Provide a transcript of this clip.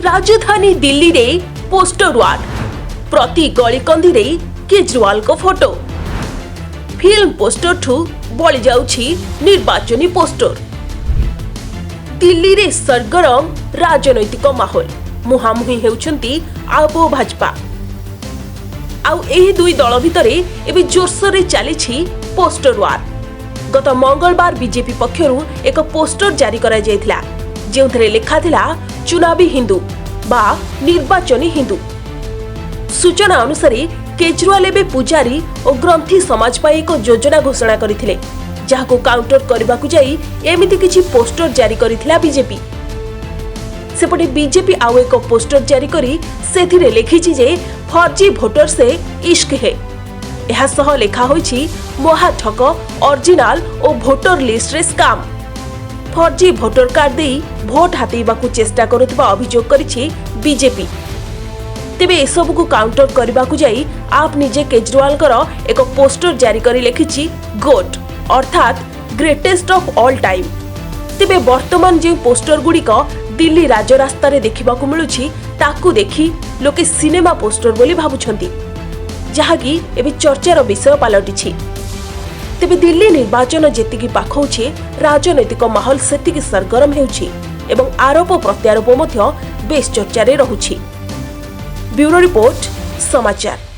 राजधानी दिल्ली रे पोस्टर वार प्रति गलीकंदी रे केजरीवाल को फोटो फिल्म पोस्टर ठू बळी जाउछि निर्वाचनी पोस्टर। दिल्ली रे सरगरम राजनैतिक माहौल मुहांमुही हेउछंती आबो भाजपा आउ एही दुई दल भितरे एबे जोरसोरे चलीछि पोस्टर वार। गत मंगलवार बीजेपी पक्षरु एक पोस्टर जारी करा जायथिला जेउथरे लिखा थिला चुनावी हिंदू बा निर्वाचनी हिंदू। सूचना अनुसार केजरीवाल एबे पुजारी और ग्रंथी समाज पाई एक योजना घोषणा करथिले जाहाको काउंटर करबाकू जाई एमिति किछि पोस्टर जारी करथिला बीजेपी। सेपटे बीजेपी आउ एक पोस्टर जारी करी सेथिरे लिखिछि जे फर्जी भोटर से इश्क है। यह सह लेखा होइछि महा ठक ओरिजिनल और भोटर लिस्ट रे स्काम। फर्जी भोटर कार्ड देई भोट हातेबाकू चेष्टा करुथिबा अभियोग करिछि बीजेपी। तेबे एसबु को काउंटर करबाकू जाई आप निजे केजरीवाल कर एक पोस्टर जारी करी लिखिछि गोट अर्थात ग्रेटेस्ट ऑफ ऑल टाइम। तेबे वर्तमान जे पोस्टर गुडी को दिल्ली राजरास्ता रे देखिबाकू मिलुछि ताकू देखि लोके सिनेमा पोस्टर बोली भाबुछंती जहाकी एबे चर्चार विषय पलटिछि। तेबे दिल्ली निर्वाचन जेतिकी पाखौछि राजनैतिक माहौल सेतिकी सरगरम हेउछि एवं आरोप प्रत्यारोप मध्य बेस चर्चा रे रहुछि। ब्यूरो रिपोर्ट समाचार।